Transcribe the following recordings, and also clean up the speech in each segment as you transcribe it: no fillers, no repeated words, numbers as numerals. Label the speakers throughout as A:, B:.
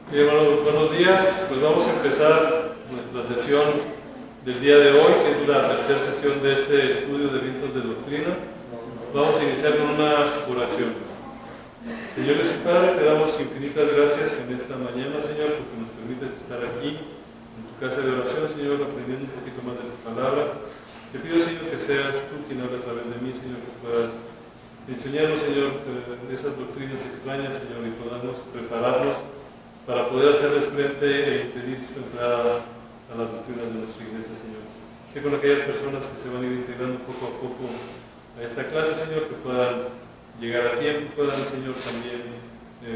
A: Hermanos, buenos días. Pues vamos a empezar nuestra sesión del día de hoy, que es la tercera sesión de este estudio de vientos de doctrina. Vamos a iniciar con una oración. Señor Dios y Padre, te damos infinitas gracias en esta mañana, Señor, porque nos permites estar aquí en tu casa de oración, Señor, aprendiendo un poquito más de tu palabra. Te pido, Señor, que seas tú quien hable a través de mí, Señor, que puedas enseñarnos, Señor, esas doctrinas extrañas, Señor, y podamos prepararnos para poder hacerles frente e impedir su entrada a las doctrinas de nuestra iglesia, Señor. Sé con aquellas personas que se van a ir integrando poco a poco a esta clase, Señor, que puedan llegar a tiempo, puedan, Señor, también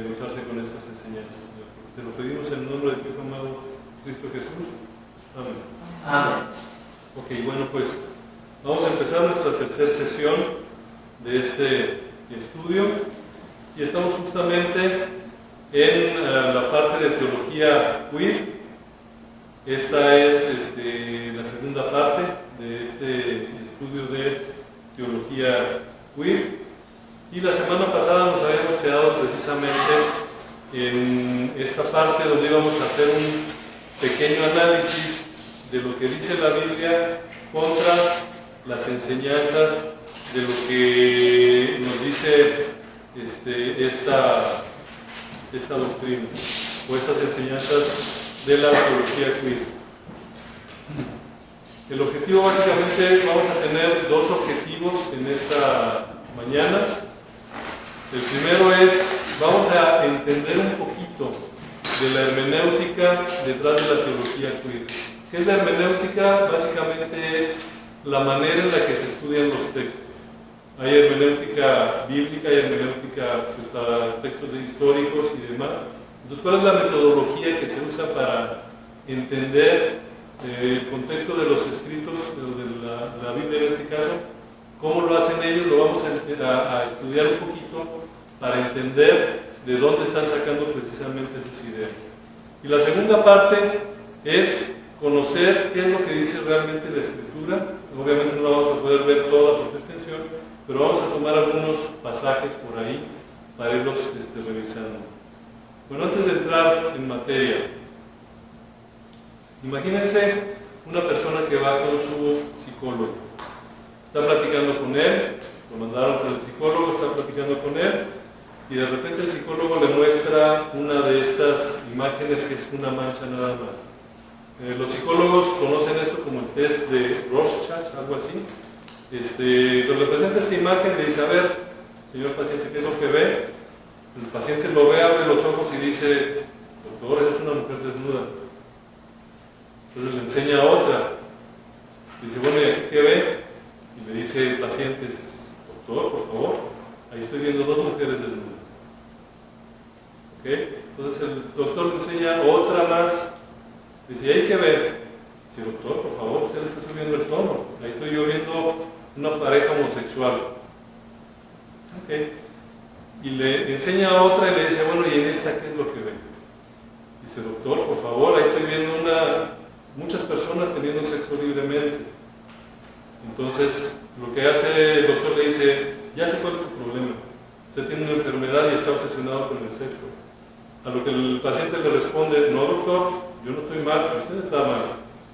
A: gozarse con estas enseñanzas, Señor. Te lo pedimos en el nombre de tu Hijo amado, Cristo Jesús. Amén.
B: Amén.
A: Ok, bueno, pues vamos a empezar nuestra tercera sesión de este estudio y estamos justamente en la parte de teología queer. Esta es la segunda parte de este estudio de teología queer. Y la semana pasada nos habíamos quedado precisamente en esta parte donde íbamos a hacer un pequeño análisis de lo que dice la Biblia contra las enseñanzas de lo que nos dice esta doctrina o estas enseñanzas de la teología queer. El objetivo, básicamente, vamos a tener dos objetivos en esta mañana. El primero es, vamos a entender un poquito de la hermenéutica detrás de la teología queer. ¿Qué es la hermenéutica? Básicamente es la manera en la que se estudian los textos. Hay hermenéutica bíblica, hay hermenéutica pues, para textos históricos y demás. Entonces, ¿cuál es la metodología que se usa para entender el contexto de los escritos, de la Biblia en este caso? ¿Cómo lo hacen ellos? Lo vamos a estudiar un poquito para entender de dónde están sacando precisamente sus ideas. Y la segunda parte es conocer qué es lo que dice realmente la Escritura. Obviamente no la vamos a poder ver toda por su extensión, pero vamos a tomar algunos pasajes por ahí para irlos revisando. Bueno, antes de entrar en materia, imagínense una persona que va con su psicólogo. Está platicando con él, lo mandaron con el psicólogo, está platicando con él, y de repente el psicólogo le muestra una de estas imágenes que es una mancha nada más. Los psicólogos conocen esto como el test de Rorschach, algo así. Cuando le presenta esta imagen, le dice: a ver, señor paciente, ¿qué es lo que ve? El paciente lo ve, abre los ojos y dice: doctor, esa es una mujer desnuda. Entonces le enseña otra. Dice: bueno, ¿y aquí qué ve? Y le dice el paciente: doctor, por favor, ahí estoy viendo dos mujeres desnudas. ¿Ok? Entonces el doctor le enseña otra más. Dice: ¿y ahí qué ve? Dice: doctor, por favor, usted le está subiendo el tono. Ahí estoy yo viendo una pareja homosexual. Ok. Y le enseña a otra y le dice: bueno, ¿y en esta qué es lo que ve? Dice: doctor, por favor, ahí estoy viendo muchas personas teniendo sexo libremente. Entonces, lo que hace el doctor le dice: ya sé cuál es su problema. Usted tiene una enfermedad y está obsesionado con el sexo. A lo que el paciente le responde: no, doctor, yo no estoy mal, usted está mal,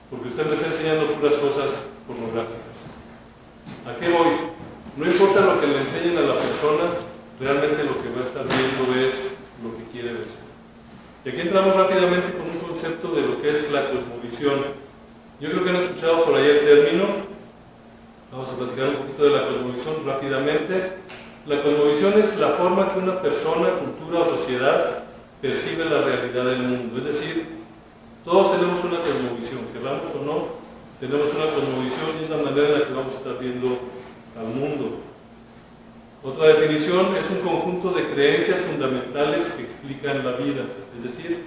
A: porque usted me está enseñando puras cosas pornográficas. ¿A qué voy? No importa lo que le enseñen a la persona, realmente lo que va a estar viendo es lo que quiere ver. Y aquí entramos rápidamente con un concepto de lo que es la cosmovisión. Yo creo que han escuchado por ahí el término. Vamos a platicar un poquito de la cosmovisión rápidamente. La cosmovisión es la forma que una persona, cultura o sociedad percibe la realidad del mundo. Es decir, todos tenemos una cosmovisión, queramos o no, tenemos una cosmovisión y es la manera en la que vamos a estar viendo al mundo. Otra definición es un conjunto de creencias fundamentales que explican la vida. Es decir,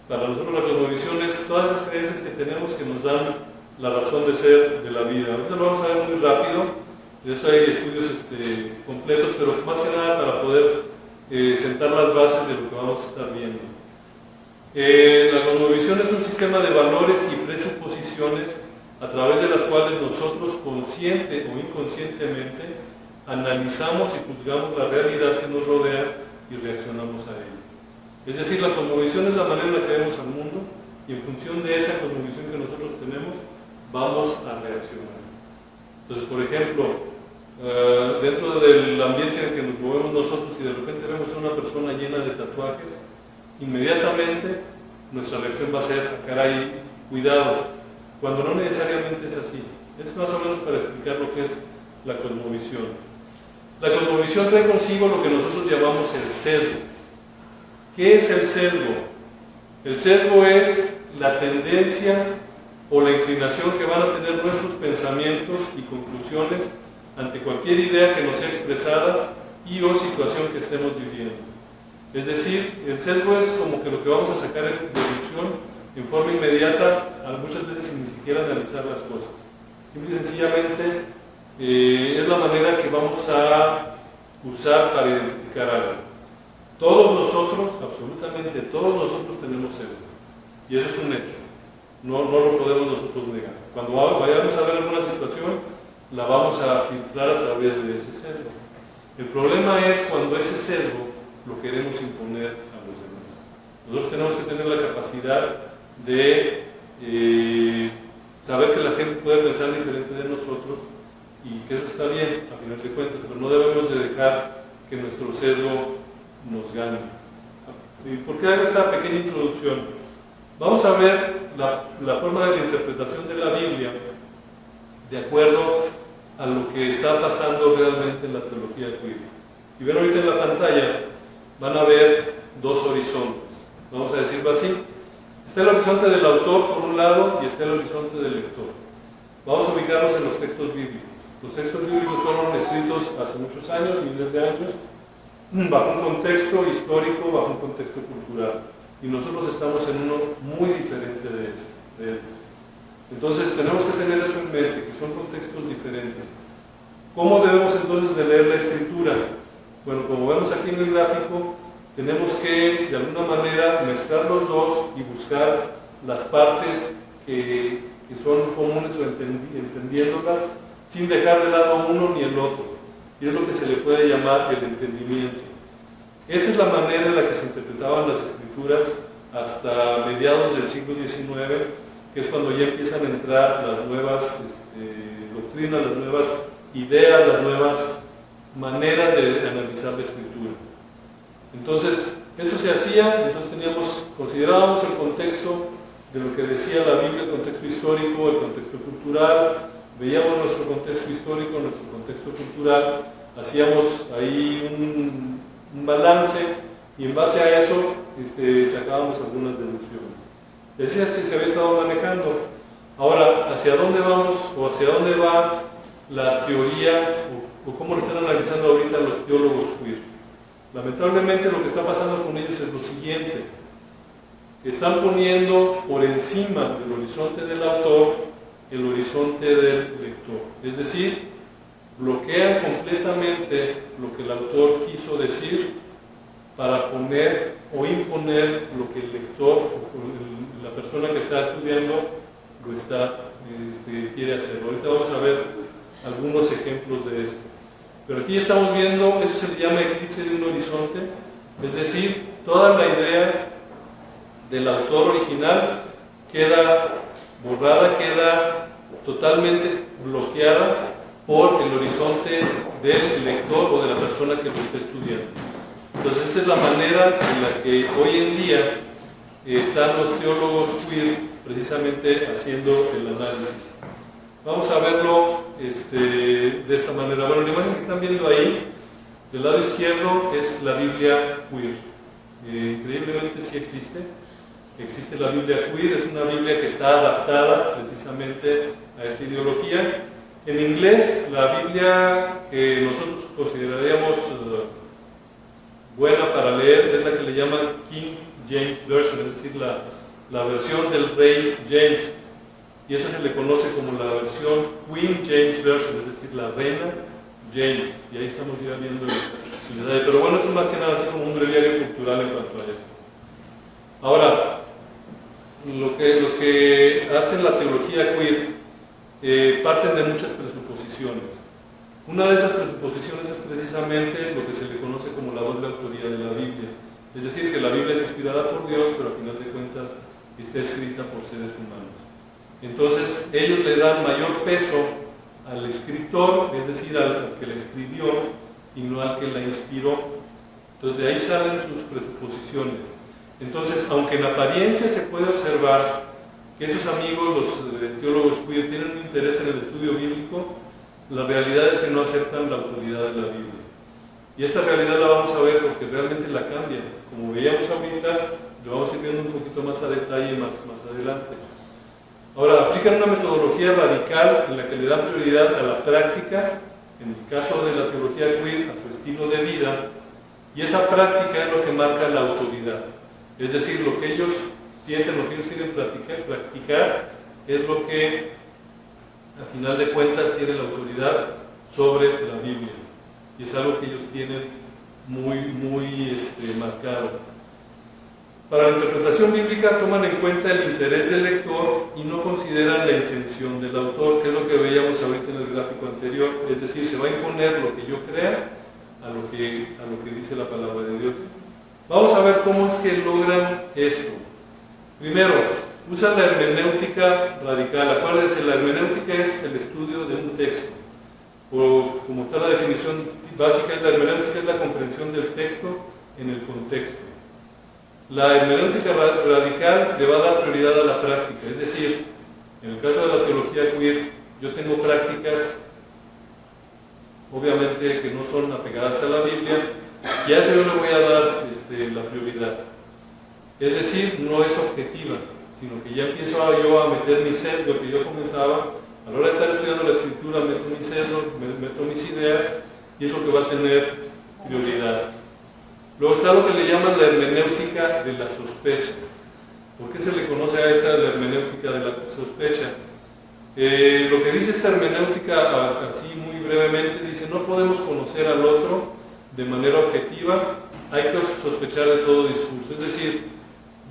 A: para nosotros la cosmovisión es todas esas creencias que tenemos que nos dan la razón de ser de la vida. Ahorita lo vamos a ver muy rápido, de eso hay estudios completos, pero más que nada para poder sentar las bases de lo que vamos a estar viendo. La cosmovisión es un sistema de valores y presuposiciones a través de las cuales nosotros, consciente o inconscientemente, analizamos y juzgamos la realidad que nos rodea y reaccionamos a ella. Es decir, la cosmovisión es la manera en la que vemos al mundo y en función de esa cosmovisión que nosotros tenemos, vamos a reaccionar. Entonces, por ejemplo, dentro del ambiente en el que nos movemos nosotros y de repente vemos a una persona llena de tatuajes, inmediatamente nuestra reacción va a ser, ah, caray, cuidado, cuando no necesariamente es así. Es más o menos para explicar lo que es la cosmovisión. La cosmovisión trae consigo lo que nosotros llamamos el sesgo. ¿Qué es el sesgo? El sesgo es la tendencia o la inclinación que van a tener nuestros pensamientos y conclusiones ante cualquier idea que nos sea expresada y o situación que estemos viviendo. Es decir, el sesgo es como que lo que vamos a sacar en deducción en forma inmediata, muchas veces sin ni siquiera analizar las cosas. Simple y sencillamente es la manera que vamos a usar para identificar algo. Todos nosotros, absolutamente todos nosotros tenemos sesgo. Y eso es un hecho. No lo podemos nosotros negar. Cuando vayamos a ver alguna situación, la vamos a filtrar a través de ese sesgo. El problema es cuando ese sesgo lo queremos imponer a los demás. Nosotros tenemos que tener la capacidad de saber que la gente puede pensar diferente de nosotros y que eso está bien, a final de cuentas, pero no debemos de dejar que nuestro sesgo nos gane. ¿Y por qué hago esta pequeña introducción? Vamos a ver la forma de la interpretación de la Biblia de acuerdo a lo que está pasando realmente en la teología queer. Si ven ahorita en la pantalla, van a ver dos horizontes. Vamos a decirlo así. Está el horizonte del autor por un lado y está el horizonte del lector. Vamos a ubicarnos en los textos bíblicos. Los textos bíblicos fueron escritos hace muchos años, miles de años, bajo un contexto histórico, bajo un contexto cultural. Y nosotros estamos en uno muy diferente de él. Entonces tenemos que tener eso en mente, que son contextos diferentes. ¿Cómo debemos entonces de leer la escritura? Bueno, como vemos aquí en el gráfico, tenemos que de alguna manera mezclar los dos y buscar las partes que son comunes o entendiéndolas sin dejar de lado uno ni el otro. Y es lo que se le puede llamar el entendimiento. Esa es la manera en la que se interpretaban las escrituras hasta mediados del siglo XIX, que es cuando ya empiezan a entrar las nuevas doctrinas, las nuevas ideas, las nuevas maneras de analizar la escritura. Entonces, eso se hacía, entonces considerábamos el contexto de lo que decía la Biblia, el contexto histórico, el contexto cultural, veíamos nuestro contexto histórico, nuestro contexto cultural, hacíamos ahí un balance y en base a eso sacábamos algunas deducciones. Y así se había estado manejando. Ahora, ¿hacia dónde vamos o hacia dónde va la teoría o cómo lo están analizando ahorita los teólogos queer? Lamentablemente lo que está pasando con ellos es lo siguiente. Están poniendo por encima del horizonte del autor el horizonte del lector. Es decir, bloquean completamente lo que el autor quiso decir para poner o imponer lo que el lector o la persona que está estudiando quiere hacer. Ahorita vamos a ver algunos ejemplos de esto. Pero aquí estamos viendo, eso se le llama eclipse de un horizonte, es decir, toda la idea del autor original queda borrada, queda totalmente bloqueada por el horizonte del lector o de la persona que lo está estudiando. Entonces esta es la manera en la que hoy en día están los teólogos queer precisamente haciendo el análisis. Vamos a verlo de esta manera. Bueno, la imagen que están viendo ahí, del lado izquierdo, es la Biblia queer. Increíblemente sí existe la Biblia queer, es una Biblia que está adaptada precisamente a esta ideología. En inglés, la Biblia que nosotros consideraríamos buena para leer es la que le llaman King James Version, es decir, la versión del rey James. Y esa se le conoce como la versión Queen James Version, es decir, la reina James. Y ahí estamos ya viendo el detalle. Pero bueno, eso es más que nada así como un breviario cultural en cuanto a esto. Ahora, los que hacen la teología queer parten de muchas presuposiciones. Una de esas presuposiciones es precisamente lo que se le conoce como la doble autoría de la Biblia. Es decir, que la Biblia es inspirada por Dios, pero a final de cuentas está escrita por seres humanos. Entonces, ellos le dan mayor peso al escritor, es decir, al que la escribió, y no al que la inspiró. Entonces, de ahí salen sus presuposiciones. Entonces, aunque en apariencia se puede observar que esos amigos, los teólogos queer, tienen un interés en el estudio bíblico, la realidad es que no aceptan la autoridad de la Biblia. Y esta realidad la vamos a ver porque realmente la cambian. Como veíamos ahorita, lo vamos a ir viendo un poquito más a detalle más adelante. Ahora, aplican una metodología radical en la que le dan prioridad a la práctica, en el caso de la teología queer, a su estilo de vida, y esa práctica es lo que marca la autoridad. Es decir, lo que ellos sienten, lo que ellos quieren practicar es lo que, a final de cuentas, tiene la autoridad sobre la Biblia. Y es algo que ellos tienen muy marcado. Para la interpretación bíblica toman en cuenta el interés del lector y no consideran la intención del autor, que es lo que veíamos ahorita en el gráfico anterior. Es decir, se va a imponer lo que yo crea a lo que dice la palabra de Dios. Vamos a ver cómo es que logran esto. Primero, usan la hermenéutica radical. Acuérdense, la hermenéutica es el estudio de un texto. O, como está la definición básica de la hermenéutica, es la comprensión del texto en el contexto. La hermenéutica radical le va a dar prioridad a la práctica, es decir, en el caso de la teología queer, yo tengo prácticas, obviamente que no son apegadas a la Biblia, y a eso yo le voy a dar la prioridad. Es decir, no es objetiva, sino que ya empiezo yo a meter mi sesgo, que yo comentaba. A la hora de estar estudiando la escritura, meto mis sesgos, meto mis ideas, y es lo que va a tener prioridad. Luego está lo que le llaman la hermenéutica de la sospecha. ¿Por qué se le conoce a esta la hermenéutica de la sospecha? Lo que dice esta hermenéutica, así muy brevemente, dice: no podemos conocer al otro de manera objetiva, hay que sospechar de todo discurso. Es decir,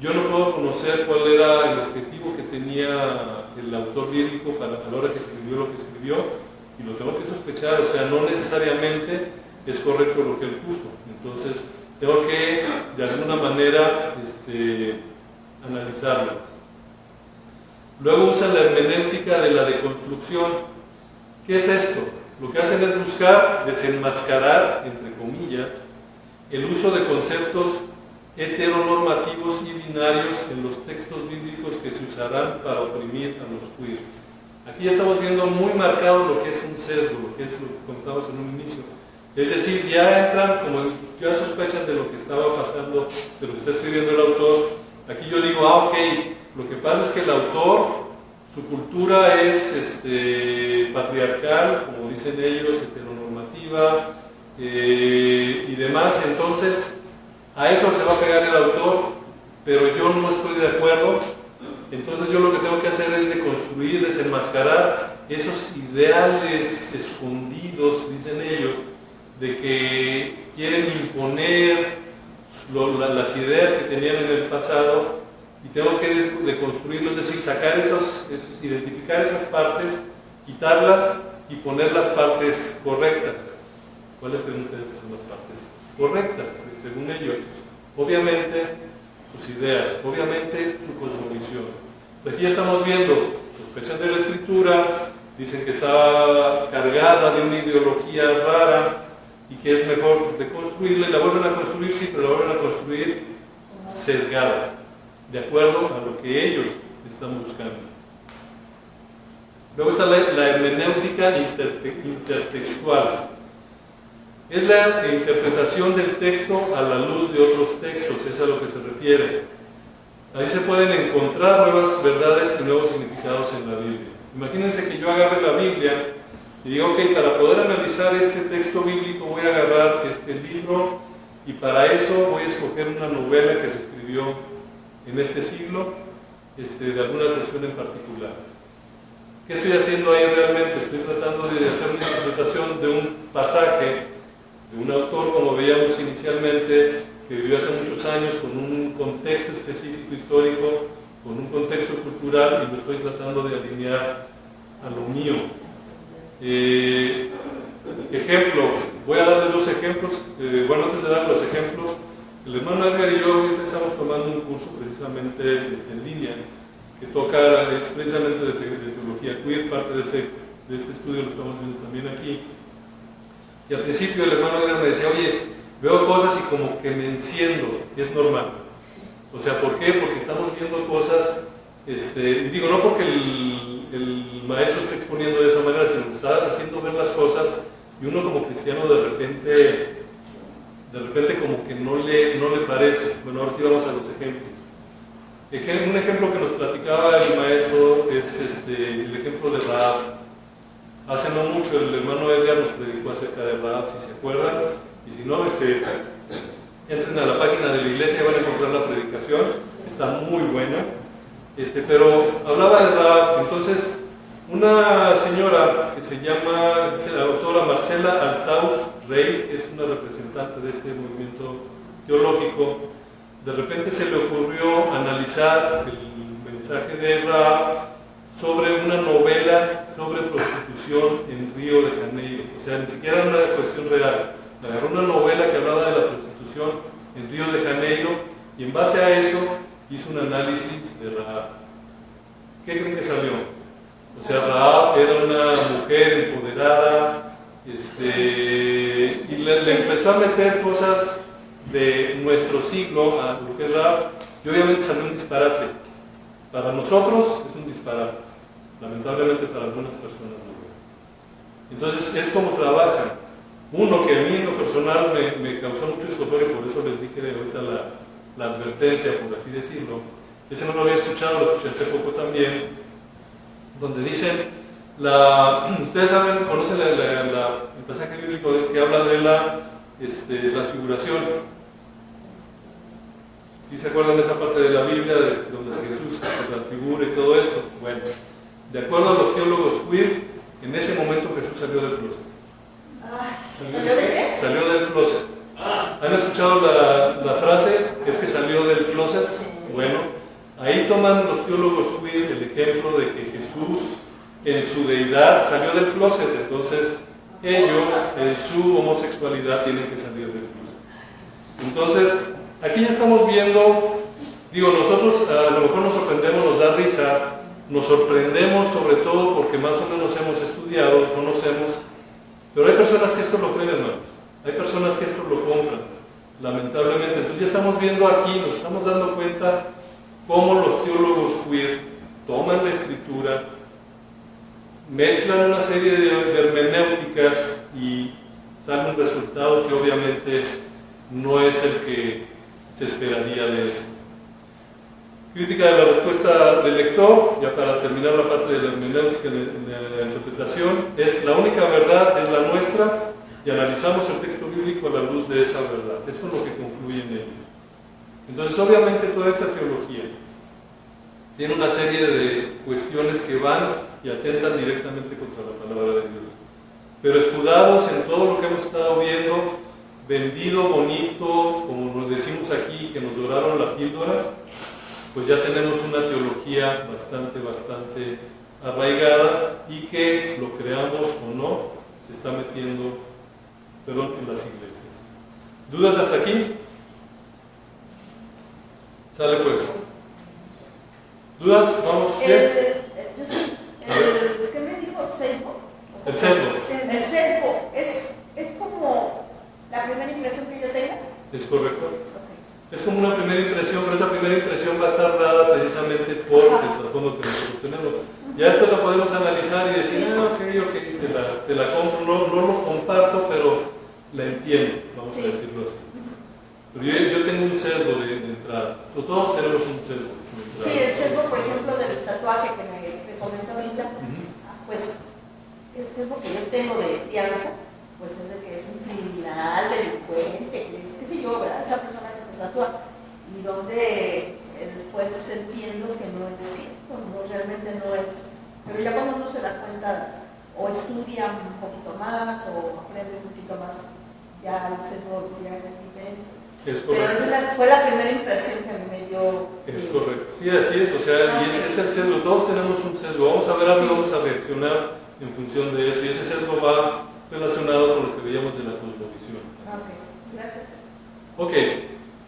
A: yo no puedo conocer cuál era el objetivo que tenía el autor bíblico a la hora que escribió lo que escribió, y lo tengo que sospechar. O sea, no necesariamente es correcto lo que él puso. Entonces, tengo que, de alguna manera, analizarlo. Luego usan la hermenéutica de la deconstrucción. ¿Qué es esto? Lo que hacen es buscar desenmascarar, entre comillas, el uso de conceptos heteronormativos y binarios en los textos bíblicos que se usarán para oprimir a los queer. Aquí ya estamos viendo muy marcado lo que es un sesgo, lo que es lo que contábamos en un inicio. Es decir, ya entran, como ya sospechan de lo que estaba pasando, de lo que está escribiendo el autor. Aquí yo digo, ok, lo que pasa es que el autor, su cultura es patriarcal, como dicen ellos, heteronormativa y demás. Entonces, a eso se va a pegar el autor, pero yo no estoy de acuerdo. Entonces yo lo que tengo que hacer es deconstruir, desenmascarar esos ideales escondidos, dicen ellos, de que quieren imponer las ideas que tenían en el pasado, y tengo que deconstruirlos, es decir, sacar identificar esas partes, quitarlas y poner las partes correctas. ¿Cuáles creen ustedes que son las partes correctas, según ellos? Obviamente sus ideas, obviamente su cosmovisión. Aquí estamos viendo, sospechan de la escritura, dicen que está cargada de una ideología rara y que es mejor deconstruirla, y la vuelven a construir, sí, pero la vuelven a construir sesgada, de acuerdo a lo que ellos están buscando. Luego está la hermenéutica intertextual. Es la interpretación del texto a la luz de otros textos, es a lo que se refiere. Ahí se pueden encontrar nuevas verdades y nuevos significados en la Biblia. Imagínense que yo agarre la Biblia y digo, ok, para poder analizar este texto bíblico voy a agarrar este libro, y para eso voy a escoger una novela que se escribió en este siglo, de alguna cuestión en particular. ¿Qué estoy haciendo ahí realmente? Estoy tratando de hacer una interpretación de un pasaje de un autor, como veíamos inicialmente, que vivió hace muchos años con un contexto específico histórico, con un contexto cultural, y lo estoy tratando de alinear a lo mío. Ejemplo, voy a darles dos ejemplos. Bueno, antes de dar los ejemplos, El hermano Edgar y yo ahorita estamos tomando un curso precisamente en línea, que toca, es precisamente de teología queer, parte de este estudio lo estamos viendo también aquí. Y al principio el hermano Edgar me decía, oye, veo cosas y como que me enciendo, es normal. O sea, ¿por qué? Porque estamos viendo cosas, y digo, no porque el maestro esté exponiendo de esa manera, sino que está haciendo ver las cosas y uno como cristiano de repente como que no le parece. Bueno, ahora sí vamos a los ejemplos. Un ejemplo que nos platicaba el maestro es el ejemplo de Rahab. Hace no mucho el hermano Edgar nos predicó acerca de Rahab, si se acuerdan, y si no, entren a la página de la iglesia y van a encontrar la predicación, está muy buena. Pero hablaba de Rahab. Entonces, una señora que se llama, la doctora Marcela Altaus Rey, que es una representante de este movimiento teológico, de repente se le ocurrió analizar el mensaje de Rahab sobre una novela sobre prostitución en Río de Janeiro. O sea, ni siquiera era una cuestión real. Agarró una novela que hablaba de la prostitución en Río de Janeiro y en base a eso hizo un análisis de Rahab. ¿Qué creen que salió? O sea, Rahab era una mujer empoderada, y le empezó a meter cosas de nuestro siglo a lo que es Rahab, y obviamente salió un disparate. Para nosotros es un disparate, lamentablemente para algunas personas. Entonces es como trabajan. Uno que a mí en lo personal me causó mucho escozor y por eso les dije ahorita la advertencia, por así decirlo. Ese no lo había escuchado, lo escuché hace poco también, donde dicen, ustedes saben, conocen el pasaje bíblico que habla de la transfiguración. ¿Sí se acuerdan de esa parte de la Biblia donde Jesús se transfigura y todo esto? Bueno, de acuerdo a los teólogos queer, en ese momento Jesús salió del closet.
B: ¿Salió de qué?
A: Salió del closet. ¿Han escuchado la frase? Es que salió del closet. Bueno, ahí toman los teólogos queer el ejemplo de que Jesús en su deidad salió del closet. Entonces ellos en su homosexualidad tienen que salir del closet. Entonces aquí ya estamos viendo, digo, nosotros a lo mejor nos sorprendemos, nos da risa, nos sorprendemos sobre todo porque más o menos hemos estudiado, conocemos, pero hay personas que esto lo creen, hermanos, hay personas que esto lo compran, lamentablemente. Entonces ya estamos viendo aquí, nos estamos dando cuenta cómo los teólogos queer toman la escritura, mezclan una serie de hermenéuticas y sale un resultado que obviamente no es el que se esperaría de esto. Crítica de la respuesta del lector, ya para terminar la parte de la hermenéutica en la interpretación, es la única verdad, es la nuestra, y analizamos el texto bíblico a la luz de esa verdad. Eso es lo que concluye en ello. Entonces, obviamente, toda esta teología tiene una serie de cuestiones que van y atentan directamente contra la palabra de Dios. Pero escudados en todo lo que hemos estado viendo, vendido, bonito, como nos decimos aquí, que nos doraron la píldora, pues ya tenemos una teología bastante arraigada y que, lo creamos o no, se está metiendo, en las iglesias. ¿Dudas hasta aquí? Sale pues. ¿Dudas? ¿Vamos bien?
B: ¿Qué me dijo? ¿Sesgo?
A: El sesgo.
B: El sesgo es como la primera impresión que yo tenga.
A: ¿Es correcto?
B: Okay.
A: Es como una primera impresión, pero esa primera impresión va a estar dada precisamente por el trasfondo que nosotros tenemos. Ya después la podemos analizar y decir, ok, te la compro, no lo comparto, pero la entiendo, vamos a decirlo así. Pero yo tengo un sesgo de entrada, todos tenemos un sesgo de entrada.
B: Sí, el sesgo, por ejemplo, del tatuaje que me comenté ahorita, pues el sesgo que yo tengo de fianza, pues es de que es un criminal, delincuente, qué sé yo, ¿verdad? Esa persona que se tatúa, y donde después entiendo que no es cierto, no, realmente no es, pero ya cuando uno se da cuenta, o estudia un poquito más, o aprende un poquito más, ya el sesgo ya es diferente.
A: Es correcto.
B: Pero esa fue la primera impresión que me dio.
A: Es correcto. Sí, así es, o sea, y ese es el sesgo, todos tenemos un sesgo, vamos a ver algo, vamos a reaccionar en función de eso, y ese sesgo va relacionado con lo que veíamos de la cosmovisión.
B: Ok, gracias.
A: Ok,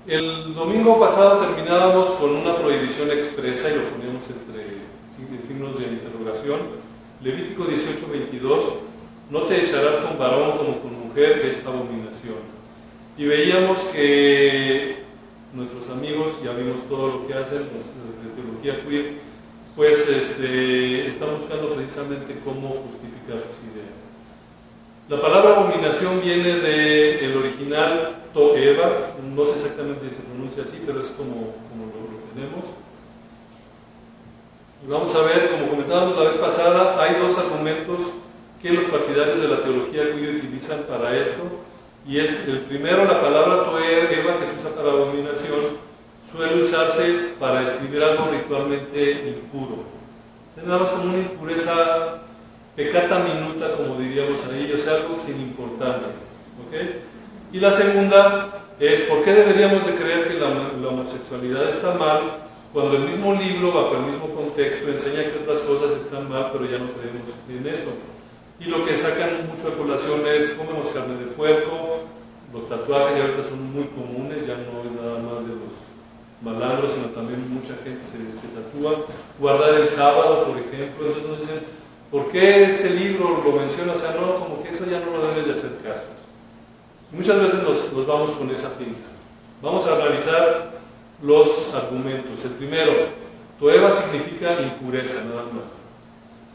A: El domingo pasado terminábamos con una prohibición expresa y lo poníamos entre signos de interrogación. Levítico 18:22, no te echarás con varón como con mujer, es abominación. Y veíamos que nuestros amigos, ya vimos todo lo que hacen, de teología queer, pues están buscando precisamente cómo justificar sus ideas. La palabra abominación viene del original toeva, no sé exactamente si se pronuncia así, pero es como lo tenemos. Y vamos a ver, como comentábamos la vez pasada, hay dos argumentos que los partidarios de la teología queer utilizan para esto, y es el primero, la palabra toeva, que se usa para abominación, suele usarse para describir algo ritualmente impuro. Es nada más como una impureza peccata minuta, como diríamos ahí, o sea, algo sin importancia. ¿Okay? Y la segunda es, ¿por qué deberíamos de creer que la homosexualidad está mal cuando el mismo libro, bajo el mismo contexto, enseña que otras cosas están mal, pero ya no creemos en eso? Y lo que sacan mucho de colación es, comemos carne de puerco, los tatuajes ya ahorita son muy comunes, ya no es nada más de los malandros, sino también mucha gente se tatúa. Guardar el sábado, por ejemplo. Entonces nos dicen, ¿por qué este libro lo menciona? O sea, no, como que eso ya no lo debes de hacer caso. Y muchas veces nos vamos con esa finta. Vamos a analizar los argumentos. El primero, toeva significa impureza, nada más.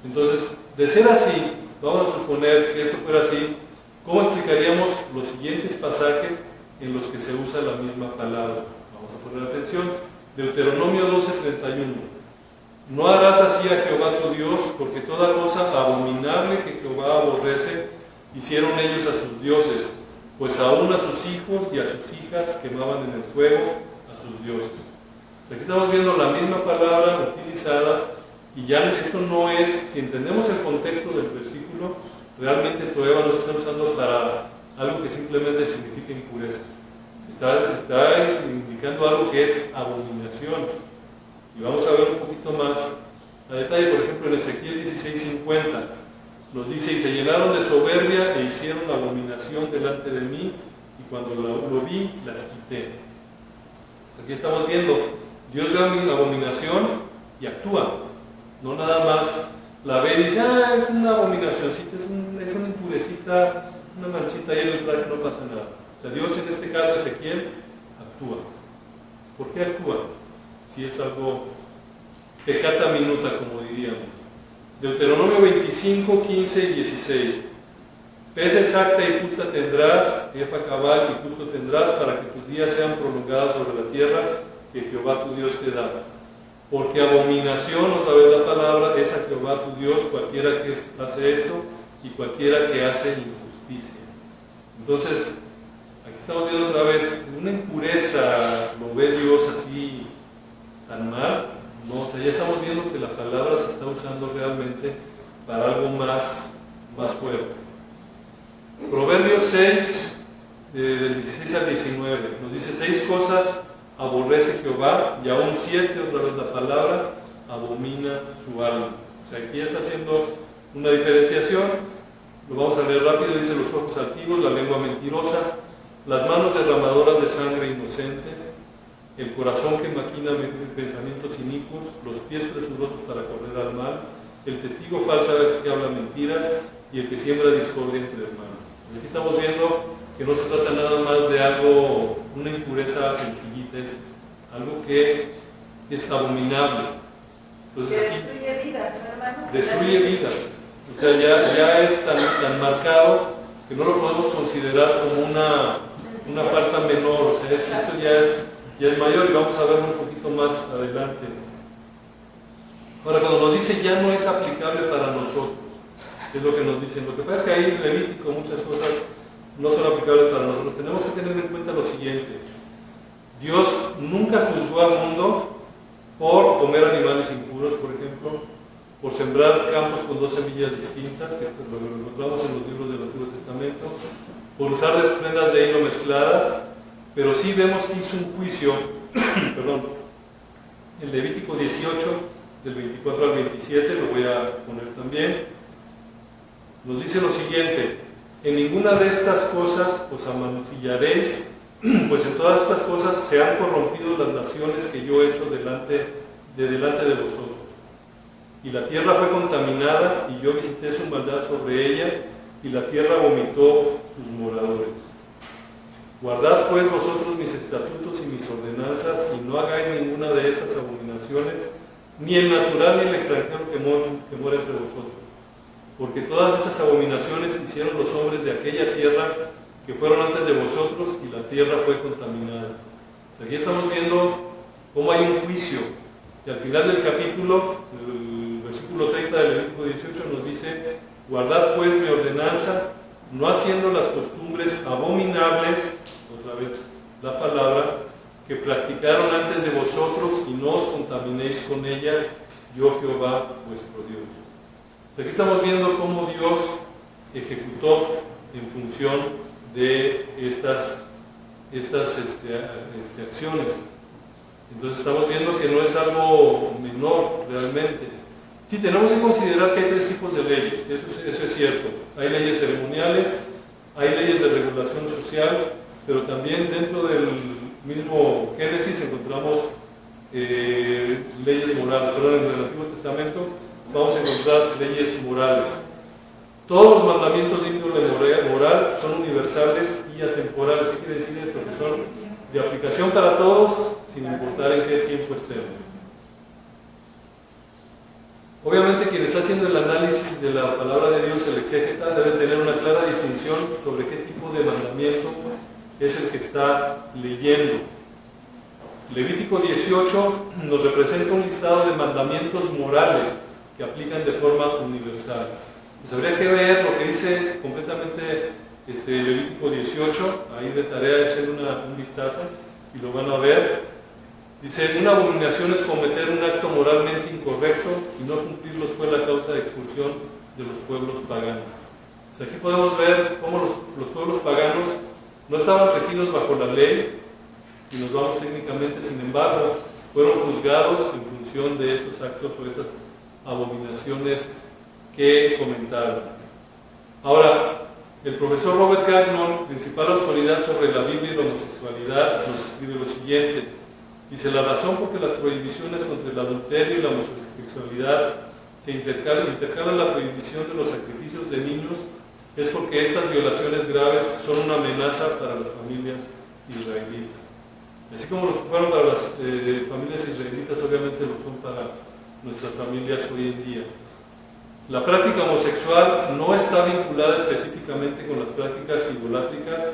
A: Entonces, de ser así, vamos a suponer que esto fuera así, ¿cómo explicaríamos los siguientes pasajes en los que se usa la misma palabra? Vamos a poner atención. Deuteronomio 12:31. No harás así a Jehová tu Dios, porque toda cosa abominable que Jehová aborrece, hicieron ellos a sus dioses, pues aún a sus hijos y a sus hijas quemaban en el fuego a sus dioses. Aquí estamos viendo la misma palabra utilizada, y ya esto no es, si entendemos el contexto del versículo, realmente toeva no se está usando para algo que simplemente significa impureza. Está indicando algo que es abominación. Y vamos a ver un poquito más a detalle. Por ejemplo, en Ezequiel 16:50 nos dice, y se llenaron de soberbia e hicieron abominación delante de mí, y cuando lo vi, las quité. Aquí estamos viendo, Dios ve abominación y actúa. No nada más la ve y dice, es una abominacióncita, es una impurecita, una manchita ahí en el traje, no pasa nada. O sea, Dios en este caso, Ezequiel, actúa. ¿Por qué actúa? Si es algo peccata minuta, como diríamos. Deuteronomio 25, 15 y 16. Pesa exacta y justa tendrás, efa cabal y justo tendrás, para que tus días sean prolongados sobre la tierra que Jehová tu Dios te da. Porque abominación, otra vez la palabra, es a Jehová tu Dios cualquiera que hace esto y cualquiera que hace injusticia. Entonces, aquí estamos viendo otra vez una impureza, lo ve Dios así tan mal. No, o sea, ya estamos viendo que la palabra se está usando realmente para algo más fuerte. Proverbios 6, del 16 al 19, nos dice 6 cosas aborrece Jehová, y aún 7, otra vez la palabra, abomina su alma. O sea, aquí ya está haciendo una diferenciación. Lo vamos a leer rápido. Dice, los ojos altivos, la lengua mentirosa, las manos derramadoras de sangre inocente, el corazón que maquina pensamientos inicuos, los pies presurosos para correr al mal, el testigo falso que habla mentiras, y el que siembra discordia entre hermanos. Aquí estamos viendo que no se trata nada más de algo, una impureza sencillita, es algo que es abominable. Entonces,
B: que destruye vida, hermano.
A: Destruye vida. O sea, ya es tan marcado que no lo podemos considerar como una falta menor. O sea, esto ya es mayor, y vamos a verlo un poquito más adelante. Ahora, cuando nos dice ya no es aplicable para nosotros, es lo que nos dicen. Lo que pasa es que ahí en Levítico muchas cosas no son aplicables para nosotros. Tenemos que tener en cuenta lo siguiente: Dios nunca juzgó al mundo por comer animales impuros, por ejemplo, por sembrar campos con 2 semillas distintas, que esto lo encontramos en los libros del Antiguo Testamento, por usar prendas de hilo mezcladas, pero sí vemos que hizo un juicio, en Levítico 18, del 24 al 27, lo voy a poner también, nos dice lo siguiente: en ninguna de estas cosas os amancillaréis, pues en todas estas cosas se han corrompido las naciones que yo he hecho delante de vosotros. Y la tierra fue contaminada, y yo visité su maldad sobre ella, y la tierra vomitó sus moradores. Guardad pues vosotros mis estatutos y mis ordenanzas, y no hagáis ninguna de estas abominaciones, ni el natural ni el extranjero que mora entre vosotros. Porque todas estas abominaciones hicieron los hombres de aquella tierra que fueron antes de vosotros, y la tierra fue contaminada. Aquí estamos viendo cómo hay un juicio, y al final del capítulo, el versículo 30 del Levítico 18 nos dice: guardad pues mi ordenanza, no haciendo las costumbres abominables, otra vez la palabra, que practicaron antes de vosotros, y no os contaminéis con ella, yo Jehová vuestro Dios. Aquí estamos viendo cómo Dios ejecutó en función de estas acciones. Entonces estamos viendo que no es algo menor realmente. Sí, tenemos que considerar que hay tres tipos de leyes, eso es cierto. Hay leyes ceremoniales, hay leyes de regulación social, pero también dentro del mismo Génesis encontramos leyes morales. Pero en el Antiguo Testamento vamos a encontrar leyes morales. Todos los mandamientos de índole moral son universales y atemporales. ¿Qué quiere decir esto? Que son de aplicación para todos, sin importar en qué tiempo estemos. Obviamente quien está haciendo el análisis de la palabra de Dios, el exégeta, debe tener una clara distinción sobre qué tipo de mandamiento es el que está leyendo. Levítico 18 nos representa un listado de mandamientos morales que aplican de forma universal. Pues habría que ver lo que dice completamente Levítico 18, ahí de tarea echen un vistazo y lo van a ver. Dice: una abominación es cometer un acto moralmente incorrecto, y no cumplirlos fue la causa de expulsión de los pueblos paganos. Pues aquí podemos ver cómo los pueblos paganos no estaban regidos bajo la ley, si nos vamos técnicamente, sin embargo, fueron juzgados en función de estos actos o estas abominaciones que comentaron. Ahora, el profesor Robert Gagnon, principal autoridad sobre la Biblia y la homosexualidad, nos escribe lo siguiente. Dice: la razón por que las prohibiciones contra el adulterio y la homosexualidad se intercalan la prohibición de los sacrificios de niños es porque estas violaciones graves son una amenaza para las familias israelitas. Así como lo fueron para las familias israelitas, obviamente lo son para nuestras familias hoy en día. La práctica homosexual no está vinculada específicamente con las prácticas idolátricas,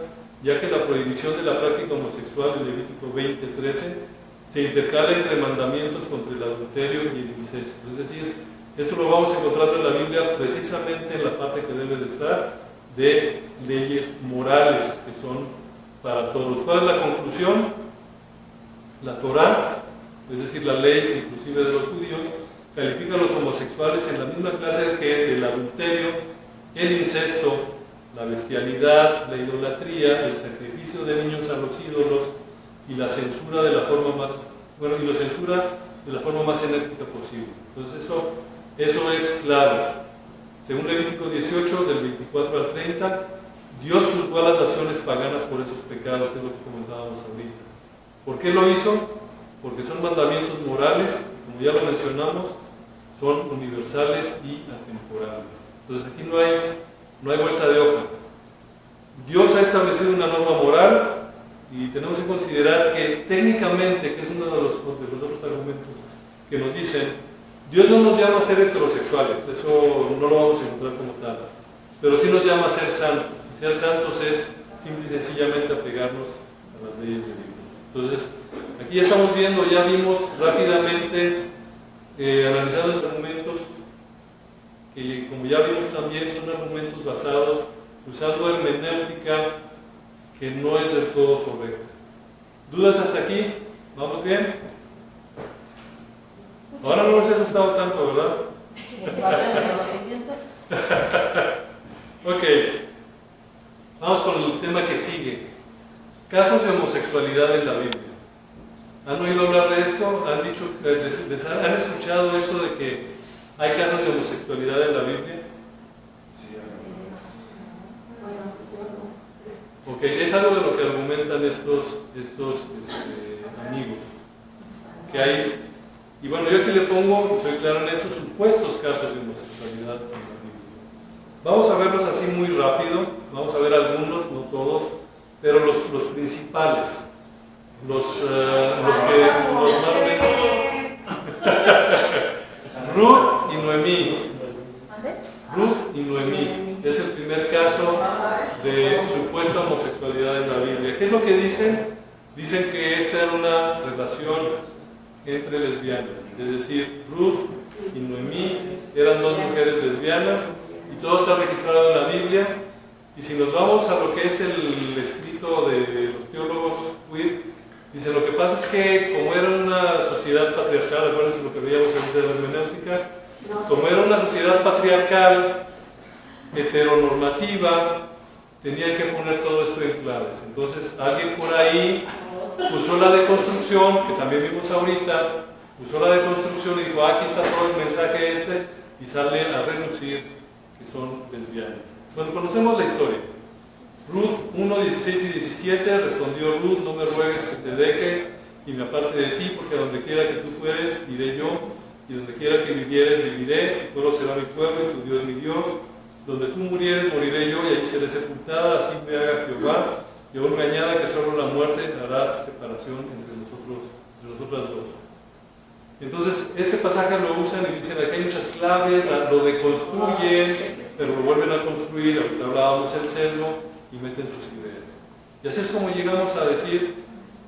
A: ya que la prohibición de la práctica homosexual en Levítico 20:13 se intercala entre mandamientos contra el adulterio y el incesto. Es decir, esto lo vamos encontrando en la Biblia precisamente en la parte que debe de estar de leyes morales que son para todos. ¿Cuál es la conclusión? La Torá, es decir, la ley inclusive de los judíos, califica a los homosexuales en la misma clase que el adulterio, el incesto, la bestialidad, la idolatría, el sacrificio de niños a los ídolos y la censura de la forma más enérgica posible. Entonces eso es claro. Según Levítico 18, del 24 al 30, Dios juzgó a las naciones paganas por esos pecados, que es lo que comentábamos ahorita. ¿Por qué lo hizo? Porque son mandamientos morales, como ya lo mencionamos, son universales y atemporales. Entonces aquí no hay vuelta de hoja. Dios ha establecido una norma moral y tenemos que considerar que técnicamente, que es uno de los otros argumentos que nos dicen, Dios no nos llama a ser heterosexuales, eso no lo vamos a encontrar como tal, pero sí nos llama a ser santos, y ser santos es simple y sencillamente apegarnos a las leyes de Dios. Entonces, aquí ya estamos viendo, ya vimos rápidamente, analizando los argumentos, que como ya vimos también son argumentos basados usando hermenéutica que no es del todo correcta. ¿Dudas hasta aquí? ¿Vamos bien? Ahora no nos has asustado tanto, ¿verdad? Ok, vamos con el tema que sigue. Casos de homosexualidad en la Biblia. ¿Han oído hablar de esto? ¿Han escuchado eso de que hay casos de homosexualidad en la Biblia? Ok, es algo de lo que argumentan estos amigos. Que hay, y bueno, yo aquí le pongo, soy claro en estos supuestos casos de homosexualidad en la Biblia. Vamos a verlos así muy rápido, vamos a ver algunos, no todos, pero los principales. Los que normalmente... Ruth y Noemí. Ruth y Noemí es el primer caso de supuesta homosexualidad en la Biblia. ¿Qué es lo que dicen? Dicen que esta era una relación entre lesbianas, es decir, Ruth y Noemí eran dos mujeres lesbianas y todo está registrado en la Biblia. Y si nos vamos a lo que es el escrito de los teólogos queer, dice, lo que pasa es que como era una sociedad patriarcal, acuérdense lo que veíamos ahorita de la hermenéutica, como era una sociedad patriarcal, heteronormativa, tenían que poner todo esto en claves. Entonces alguien por ahí usó la deconstrucción, que también vimos ahorita, usó la deconstrucción y dijo, aquí está todo el mensaje y sale a relucir que son lesbianas. Bueno, conocemos la historia. Ruth 1, 16 y 17, respondió Ruth, no me ruegues que te deje y me aparte de ti, porque a donde quiera que tú fueres, iré yo, y donde quiera que vivieres, viviré, tu pueblo será mi pueblo y tu Dios mi Dios. Donde tú murieres, moriré yo, y allí seré sepultada, así me haga Jehová, y aún me añada que solo la muerte hará separación entre nosotras dos. Entonces, este pasaje lo usan y dicen, aquí hay muchas claves, lo deconstruyen, pero lo vuelven a construir, ahorita hablábamos del sesgo, y meten sus ideas. Y así es como llegamos a decir,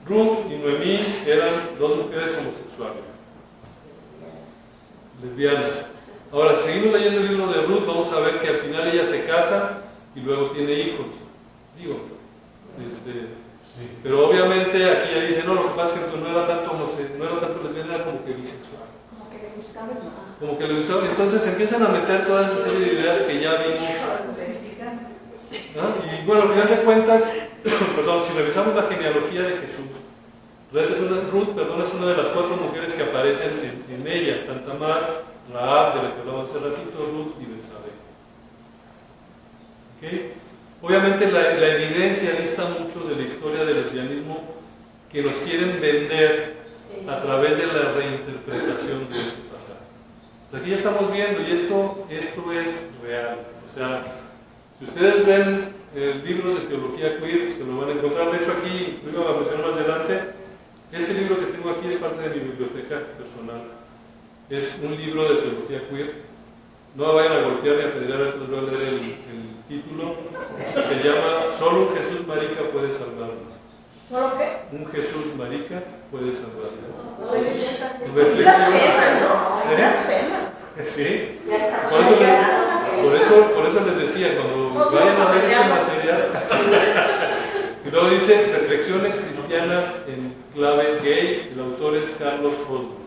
A: Ruth y Noemí eran dos mujeres homosexuales, lesbianas. Ahora, si seguimos leyendo el libro de Ruth, vamos a ver que al final ella se casa y luego tiene hijos. Pero obviamente aquí ella dice, no, lo que pasa es que no era tanto lesbiana, era como que bisexual.
B: Como que le gustaba el mar.
A: Como que le gustaba. Entonces empiezan a meter toda esa serie de ideas que ya vimos. Y bueno, al final de cuentas, perdón, si revisamos la genealogía de Jesús, Ruth es una de las 4 mujeres que aparecen en ella. Están Tamar, Rahab, de la que hablamos hace ratito, Ruth y Betsabé. ¿Okay? Obviamente la evidencia dista mucho de la historia del lesbianismo que nos quieren vender a través de la reinterpretación de este pasaje. O sea, aquí ya estamos viendo, y esto es real. O sea, si ustedes ven libros de teología queer, se lo van a encontrar. De hecho, aquí, lo iba a mencionar más adelante, este libro que tengo aquí es parte de mi biblioteca personal. Es un libro de teología queer. No me vayan a golpear ni a pedir, les voy a leer el título. Se llama Solo un Jesús marica puede salvarnos.
B: ¿Solo qué?
A: Un Jesús marica puede salvarnos.
B: Blasfema, ¿no? Blasfema.
A: Sí.
B: Ya está.
A: Por eso les decía, cuando vayan a ver ese material. Y luego dice Reflexiones cristianas en clave gay. El autor es Carlos Osborne.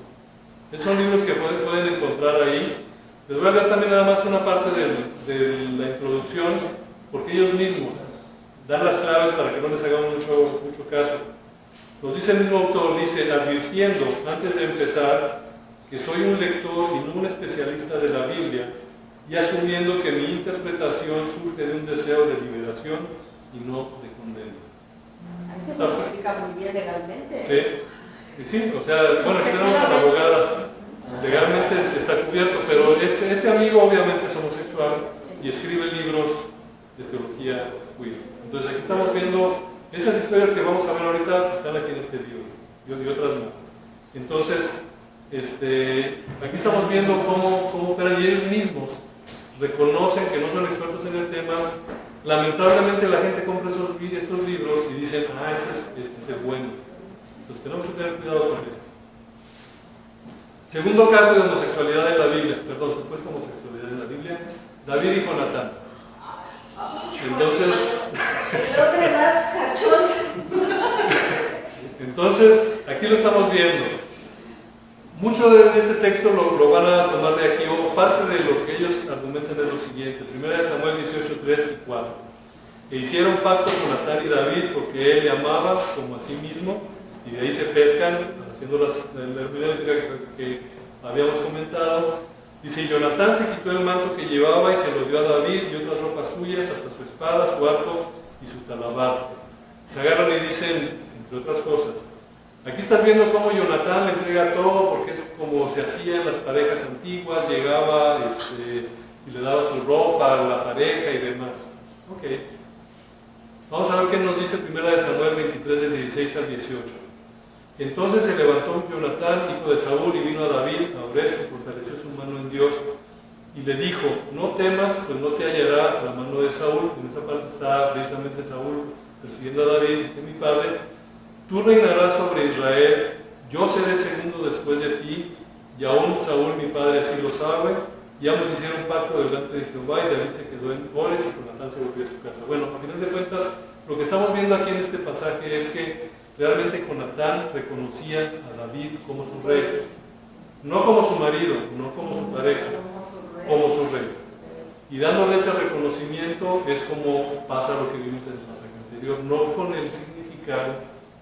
A: Esos son libros que pueden encontrar ahí. Les voy a leer también nada más una parte de la introducción, porque ellos mismos dan las claves para que no les hagamos mucho caso. Nos dice el mismo autor, dice, advirtiendo antes de empezar que soy un lector y no un especialista de la Biblia, y asumiendo que mi interpretación surge de un deseo de liberación y no de condena.
B: Ahí se justifica muy bien legalmente.
A: Sí, o sea, bueno, aquí tenemos a la abogada. Legalmente está cubierto, pero este amigo obviamente es homosexual y escribe libros de teología queer. Entonces aquí estamos viendo esas historias que vamos a ver ahorita, están aquí en este libro y otras más. Entonces, aquí estamos viendo cómo operan, y ellos mismos reconocen que no son expertos en el tema. Lamentablemente la gente compra estos libros y dicen, este es el bueno. Entonces tenemos que tener cuidado con esto. Segundo caso de homosexualidad en la Biblia, supuesta homosexualidad en la Biblia, David y Jonatán. Entonces, aquí lo estamos viendo. Mucho de este texto lo van a tomar de aquí, o parte de lo que ellos argumentan es lo siguiente. 1 Samuel 18, 3 y 4. E hicieron pacto con Natán y David porque él le amaba como a sí mismo, y de ahí se pescan, haciendo la hermenéutica que habíamos comentado. Dice, y Jonatán se quitó el manto que llevaba y se lo dio a David y otras ropas suyas, hasta su espada, su arco y su talabarte. Se agarran y dicen, entre otras cosas, aquí estás viendo cómo Jonatán le entrega todo, porque es como se hacía en las parejas antiguas, llegaba y le daba su ropa a la pareja y demás. Ok. Vamos a ver qué nos dice 1 Samuel 23, del 16 al 18. Entonces se levantó Jonatán, hijo de Saúl, y vino a David, a Orez, y fortaleció su mano en Dios, y le dijo, no temas, pues no te hallará la mano de Saúl. En esa parte está precisamente Saúl persiguiendo a David, dice mi padre, tú reinarás sobre Israel, yo seré segundo después de ti, y aún Saúl mi padre así lo sabe, y ambos hicieron pacto delante de Jehová, y David se quedó en Orez, y Jonatán se volvió a su casa. Bueno, a final de cuentas, lo que estamos viendo aquí en este pasaje es que realmente Jonatán reconocía a David como su rey, no como su marido, no como su pareja, como su rey. Y dándole ese reconocimiento es como pasa lo que vimos en el pasaje anterior, no con el significado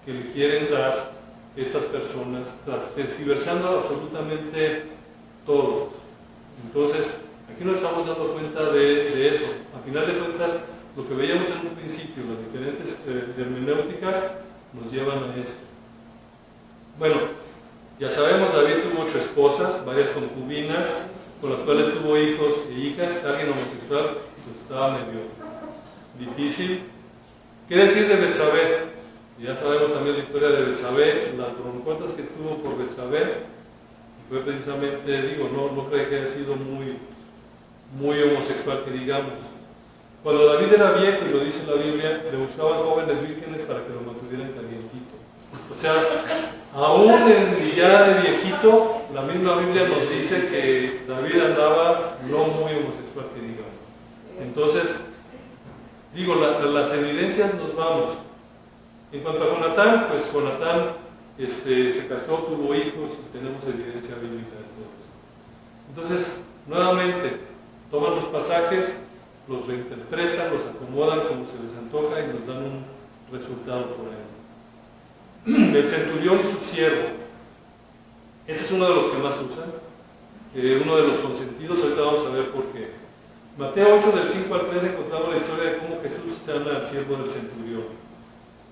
A: que le quieren dar estas personas, transversando absolutamente todo. Entonces, aquí nos estamos dando cuenta de eso. A final de cuentas, lo que veíamos en un principio, las diferentes hermenéuticas, nos llevan a esto. Bueno, ya sabemos, David tuvo 8 esposas, varias concubinas, con las cuales tuvo hijos e hijas. Alguien homosexual, pues estaba medio difícil. ¿Qué decir de Betsabé? Ya sabemos también la historia de Betsabé, las broncotas que tuvo por Betsabé, y fue precisamente, digo, no creo que haya sido muy homosexual, que digamos. Cuando David era viejo, y lo dice la Biblia, le buscaban jóvenes vírgenes para que lo mantuvieran calientito. O sea, aún ya de viejito, la misma Biblia nos dice que David andaba no muy homosexual, que digamos. Entonces, digo, las evidencias nos vamos. En cuanto a Jonatán, pues Jonatán se casó, tuvo hijos, y tenemos evidencia bíblica de todo esto. Entonces, nuevamente, toman los pasajes, los reinterpretan, los acomodan como se les antoja y nos dan un resultado por ahí. El centurión y su siervo. Este es uno de los que más usan, uno de los consentidos. Ahorita vamos a ver por qué. Mateo 8, del 5 al 3, encontramos la historia de cómo Jesús sana al siervo del centurión.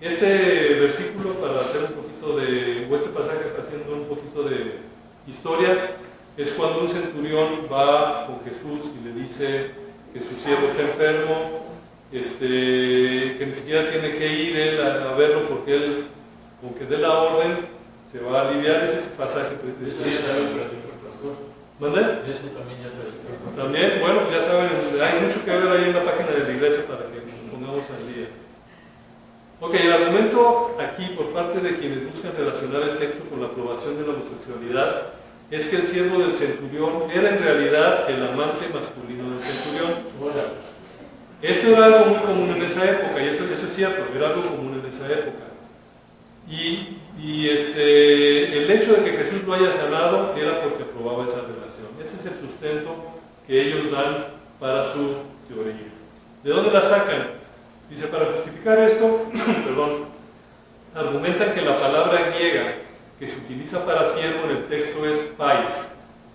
A: Este versículo, para hacer un poquito o este pasaje haciendo un poquito de historia, es cuando un centurión va con Jesús y le dice que su siervo está enfermo, que ni siquiera tiene que ir él a verlo, porque él, con que dé la orden, se va a aliviar. Ese pasaje.
C: Eso ya también predicó el pastor.
A: ¿Mandé?
C: Eso también ya predicó el pastor.
A: También, bueno, pues ya saben, hay mucho que ver ahí en la página de la iglesia para que nos pongamos al día. Ok, el argumento aquí por parte de quienes buscan relacionar el texto con la aprobación de la homosexualidad es que el siervo del centurión era en realidad el amante masculino del centurión. Esto era algo muy común en esa época, y eso es cierto, era algo común en esa época. Y el hecho de que Jesús lo haya sanado era porque aprobaba esa relación. Ese es el sustento que ellos dan para su teoría. ¿De dónde la sacan? Dice, para justificar esto, argumentan que la palabra griega que se utiliza para siervo en el texto es pais,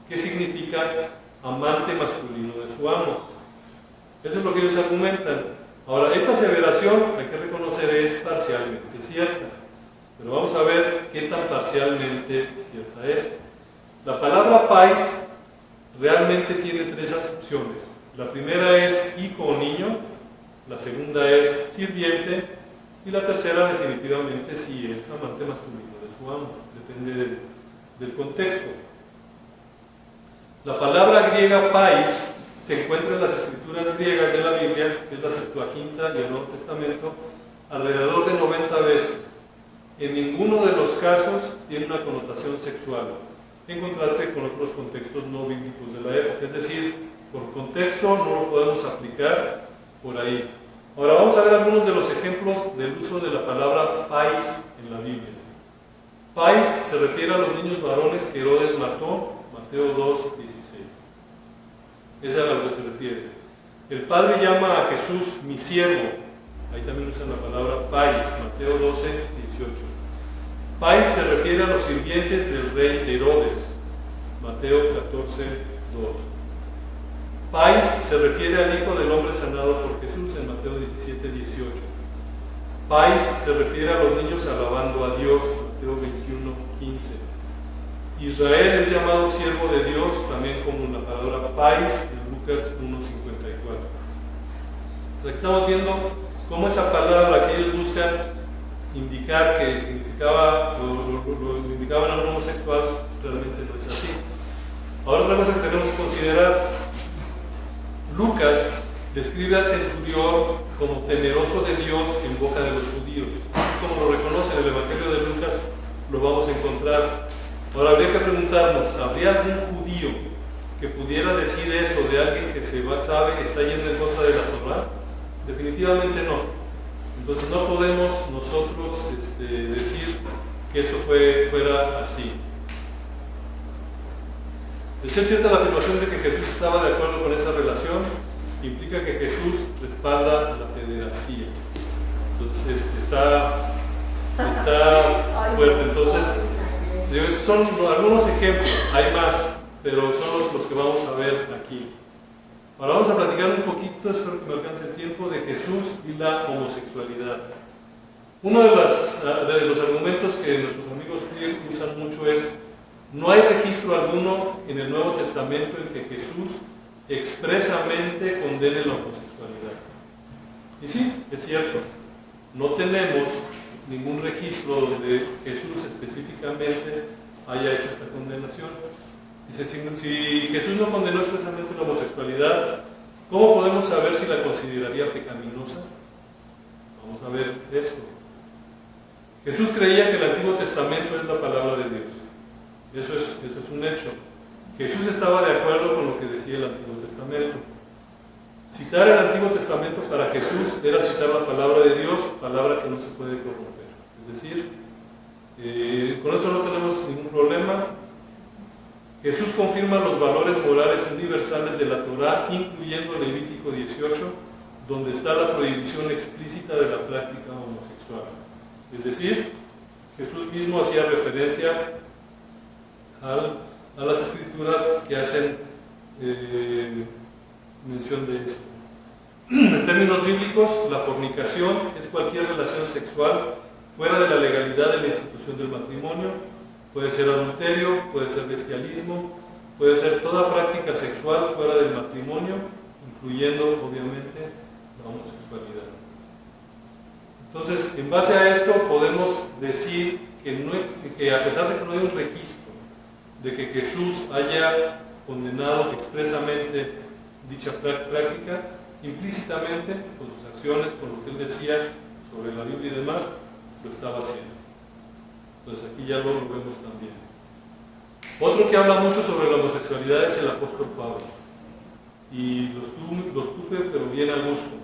A: que significa amante masculino de su amo. Eso es lo que ellos argumentan. Ahora, esta aseveración, hay que reconocer, es parcialmente cierta, pero vamos a ver qué tan parcialmente cierta es. La palabra pais realmente tiene 3 acepciones. La primera es hijo o niño, la segunda es sirviente, y la tercera definitivamente sí es amante masculino de su amo. Depende del contexto. La palabra griega pais se encuentra en las escrituras griegas de la Biblia, que es la Septuaginta y el Nuevo Testamento, alrededor de 90 veces. En ninguno de los casos tiene una connotación sexual, en contraste con otros contextos no bíblicos de la época. Es decir, por contexto no lo podemos aplicar por ahí. Ahora vamos a ver algunos de los ejemplos del uso de la palabra pais en la Biblia. Pais se refiere a los niños varones que Herodes mató, Mateo 2, 16. Esa es a lo que se refiere. El Padre llama a Jesús mi siervo. Ahí también usan la palabra pais, Mateo 12, 18. Pais se refiere a los sirvientes del rey Herodes, Mateo 14, 2. Pais se refiere al Hijo del Hombre sanado por Jesús en Mateo 17, 18. Pais se refiere a los niños alabando a Dios, Mateo 21:15. Israel es llamado siervo de Dios, también como la palabra Pais, en Lucas 1:54. O sea, que estamos viendo cómo esa palabra que ellos buscan indicar que significaba, lo indicaban a un homosexual, realmente no es así. Ahora otra cosa que tenemos que considerar, Lucas describe al centurión como temeroso de Dios en boca de los judíos. Es como lo reconoce en el Evangelio de Lucas, lo vamos a encontrar. Ahora habría que preguntarnos, ¿habría algún judío que pudiera decir eso de alguien que sabe que está yendo en contra de la Torá? Definitivamente no. Entonces no podemos nosotros decir que esto fuera así. De ser cierta la afirmación de que Jesús estaba de acuerdo con esa relación, implica que Jesús respalda la pederastía. Entonces está fuerte. Entonces, esos son algunos ejemplos, hay más, pero son los que vamos a ver aquí. Ahora vamos a platicar un poquito, espero que me alcance el tiempo, de Jesús y la homosexualidad. Uno de los argumentos que nuestros amigos usan mucho es: no hay registro alguno en el Nuevo Testamento en que Jesús expresamente condene la homosexualidad. Y sí, es cierto, no tenemos ningún registro donde Jesús específicamente haya hecho esta condenación. Dice, si Jesús no condenó expresamente la homosexualidad, ¿cómo podemos saber si la consideraría pecaminosa? Vamos a ver esto. Jesús creía que el Antiguo Testamento es la palabra de Dios. Eso es un hecho. Jesús estaba de acuerdo con lo que decía el Antiguo Testamento. Citar el Antiguo Testamento para Jesús era citar la palabra de Dios, palabra que no se puede corromper. Es decir, con eso no tenemos ningún problema. Jesús confirma los valores morales universales de la Torá, incluyendo Levítico 18, donde está la prohibición explícita de la práctica homosexual. Es decir, Jesús mismo hacía referencia a las escrituras que hacen mención de esto. En términos bíblicos, la fornicación es cualquier relación sexual fuera de la legalidad de la institución del matrimonio. Puede ser adulterio, puede ser bestialismo, puede ser toda práctica sexual fuera del matrimonio, incluyendo obviamente la homosexualidad. Entonces, en base a esto podemos decir que a pesar de que no hay un registro de que Jesús haya condenado expresamente dicha práctica, implícitamente, con sus acciones, con lo que él decía sobre la Biblia y demás, lo estaba haciendo. Entonces aquí ya lo vemos también. Otro que habla mucho sobre la homosexualidad es el apóstol Pablo. Y los tupe, pero bien a gusto.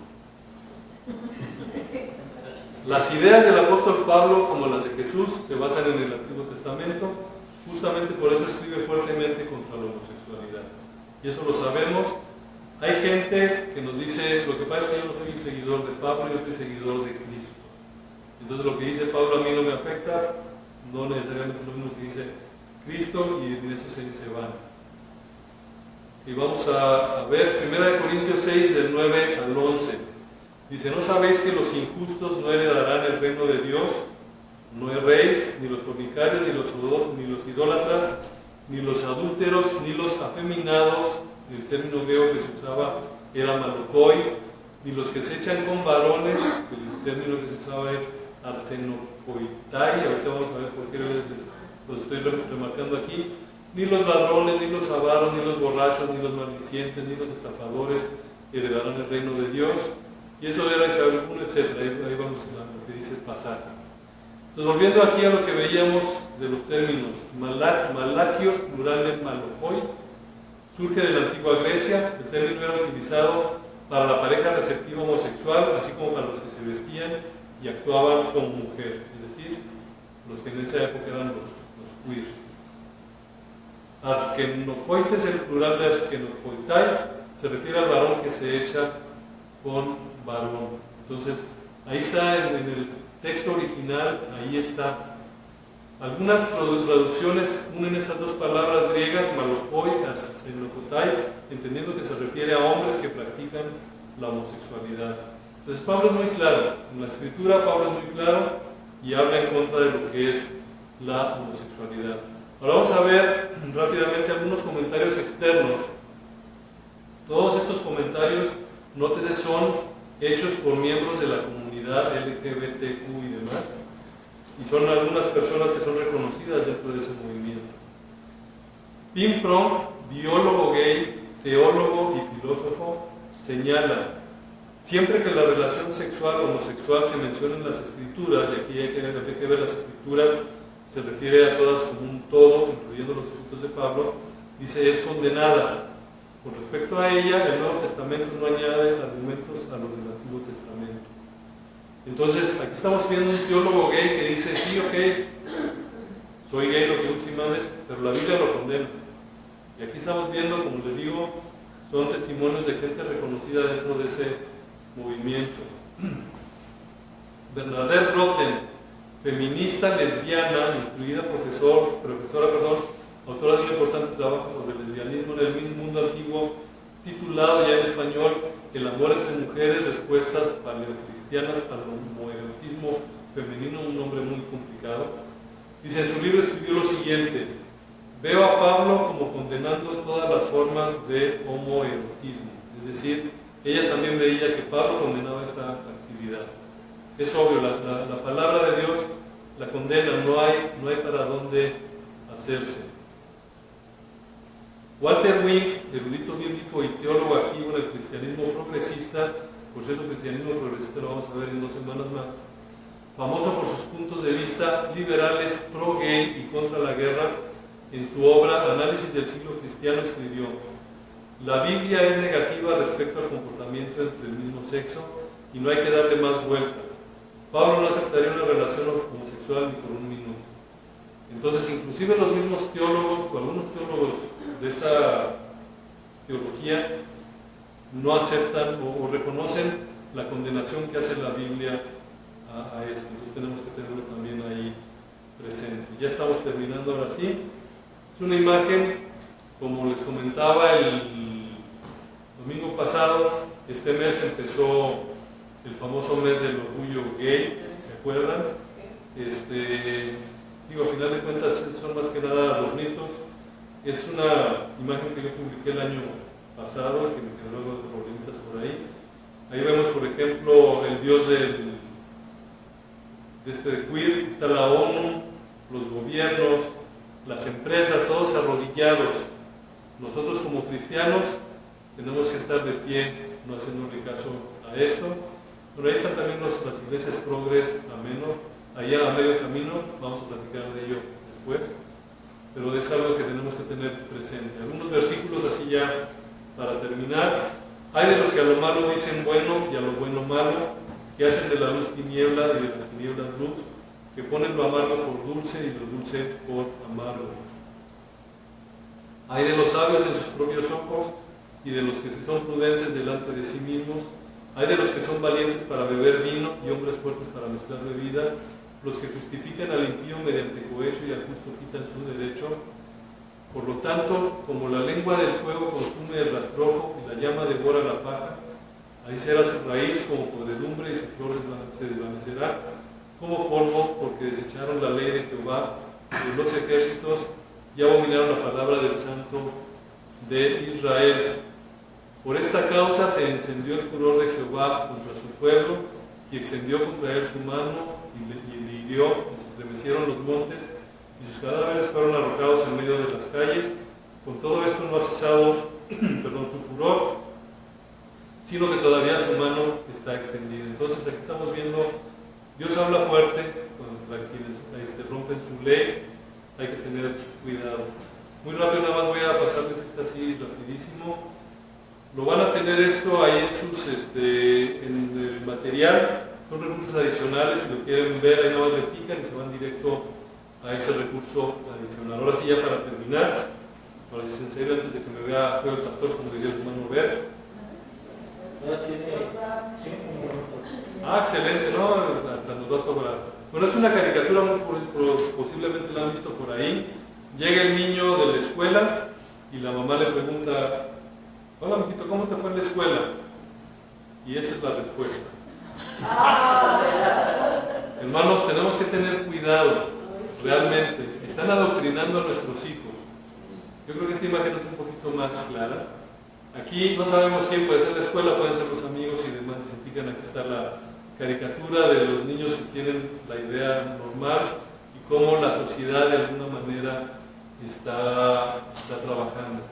A: Las ideas del apóstol Pablo, como las de Jesús, se basan en el Antiguo Testamento. Justamente por eso escribe fuertemente contra la homosexualidad. Y eso lo sabemos. Hay gente que nos dice, lo que pasa es que yo no soy seguidor de Pablo, yo soy seguidor de Cristo. Entonces lo que dice Pablo a mí no me afecta, no necesariamente lo mismo que dice Cristo, y en eso se van. Y vamos a ver 1 Corintios 6, del 9 al 11. Dice, ¿no sabéis que los injustos no heredarán el reino de Dios? No erréis, ni los fornicarios, ni los idólatras, ni los adúlteros, ni los afeminados, el término griego que se usaba era malokoi, ni los que se echan con varones, el término que se usaba es arsenokoitai, ahorita vamos a ver por qué los estoy remarcando aquí, ni los ladrones, ni los avaros, ni los borrachos, ni los maldicientes, ni los estafadores heredarán el reino de Dios. Y eso era Isabel 1, etc. Ahí vamos a lo que dice el pasaje. Entonces, volviendo aquí a lo que veíamos de los términos, malakios, plural de malokoi, surge de la antigua Grecia. El término era utilizado para la pareja receptiva homosexual, así como para los que se vestían y actuaban como mujer, es decir, los que en esa época eran los queer. Askenokoites, el plural de askenokoitai, se refiere al varón que se echa con varón. Entonces, ahí está en el texto original, ahí está. Algunas traducciones unen estas dos palabras griegas, malokoi, arsenokoitai, entendiendo que se refiere a hombres que practican la homosexualidad. Entonces Pablo es muy claro, en la escritura Pablo es muy claro y habla en contra de lo que es la homosexualidad. Ahora vamos a ver rápidamente algunos comentarios externos. Todos estos comentarios, nótese, son hechos por miembros de la comunidad LGBTQ y demás, y son algunas personas que son reconocidas dentro de ese movimiento. Pim Pronk, biólogo gay, teólogo y filósofo, señala: siempre que la relación sexual o homosexual se menciona en las escrituras, y aquí hay que ver las escrituras, se refiere a todas como un todo, incluyendo los escritos de Pablo, dice es condenada. Con respecto a ella, el Nuevo Testamento no añade argumentos a los del Antiguo Testamento. Entonces, aquí estamos viendo un teólogo gay que dice, sí, ok, soy gay, lo que tú sí mames, pero la Biblia lo condena. Y aquí estamos viendo, como les digo, son testimonios de gente reconocida dentro de ese movimiento. Bernadette Rotten, feminista, lesbiana, instruida profesora, autora de un importante trabajo sobre el lesbianismo en el mundo antiguo, titulado ya en español El amor entre mujeres, respuestas paleocristianas al homoerotismo femenino, un nombre muy complicado. Dice, en su libro escribió lo siguiente: veo a Pablo como condenando todas las formas de homoerotismo. Es decir, ella también veía que Pablo condenaba esta actividad. Es obvio, la palabra de Dios la condena, no hay para dónde hacerse. Walter Wink, erudito bíblico y teólogo activo en el cristianismo progresista, por cierto, el cristianismo progresista lo vamos a ver en 2 semanas más, famoso por sus puntos de vista liberales pro-gay y contra la guerra, en su obra Análisis del siglo cristiano escribió: la Biblia es negativa respecto al comportamiento entre el mismo sexo y no hay que darle más vueltas. Pablo no aceptaría una relación homosexual ni por un minuto. Entonces, inclusive los mismos teólogos o algunos teólogos de esta teología no aceptan o reconocen la condenación que hace la Biblia a eso. Entonces tenemos que tenerlo también ahí presente. Ya estamos terminando ahora sí. Es una imagen, como les comentaba el domingo pasado, este mes empezó el famoso mes del orgullo gay, ¿se acuerdan? A final de cuentas son más que nada adornitos. Es una imagen que yo publiqué el año pasado, que me quedó luego de problemitas por ahí. Ahí vemos, por ejemplo, el dios de queer, está la ONU, los gobiernos, las empresas, todos arrodillados. Nosotros como cristianos tenemos que estar de pie, no haciéndole caso a esto. Pero ahí están también las iglesias progres, allá a medio camino, vamos a platicar de ello después, pero es algo que tenemos que tener presente. Algunos versículos así ya para terminar. Hay de los que a lo malo dicen bueno y a lo bueno malo, que hacen de la luz tiniebla y de las tinieblas luz, que ponen lo amargo por dulce y lo dulce por amargo. Hay de los sabios en sus propios ojos y de los que son prudentes delante de sí mismos. Hay de los que son valientes para beber vino y hombres fuertes para mezclar bebida, los que justifican al impío mediante cohecho y al justo quitan su derecho. Por lo tanto, como la lengua del fuego consume el rastrojo y la llama devora la paja, ahí será su raíz como podredumbre y su flor se desvanecerá como polvo, porque desecharon la ley de Jehová de los ejércitos y abominaron la palabra del Santo de Israel. Por esta causa se encendió el furor de Jehová contra su pueblo y extendió contra él su mano y le hirió y se estremecieron los montes y sus cadáveres fueron arrojados en medio de las calles. Con todo esto no ha cesado su furor, sino que todavía su mano está extendida. Entonces aquí estamos viendo, Dios habla fuerte contra quienes rompen su ley. Hay que tener cuidado. Muy rápido, nada más voy a pasarles esta así rapidísimo. Lo van a tener esto ahí en el material, son recursos adicionales, si lo quieren ver ahí nada más le pican y se van directo a ese recurso adicional. Ahora sí, ya para terminar, para si en serio, antes de que me vea feo el pastor, como diría el hermano Ver.
D: Ya tiene 5 minutos.
A: Excelente, ¿no? Hasta nos va a sobrar. Bueno, es una caricatura, posiblemente la han visto por ahí. Llega el niño de la escuela y la mamá le pregunta: hola, mijito, ¿cómo te fue en la escuela? Y esa es la respuesta. Hermanos, tenemos que tener cuidado, realmente. Están adoctrinando a nuestros hijos. Yo creo que esta imagen es un poquito más clara. Aquí no sabemos quién puede ser la escuela, pueden ser los amigos y demás. Si se fijan, aquí está la caricatura de los niños que tienen la idea normal y cómo la sociedad de alguna manera está trabajando.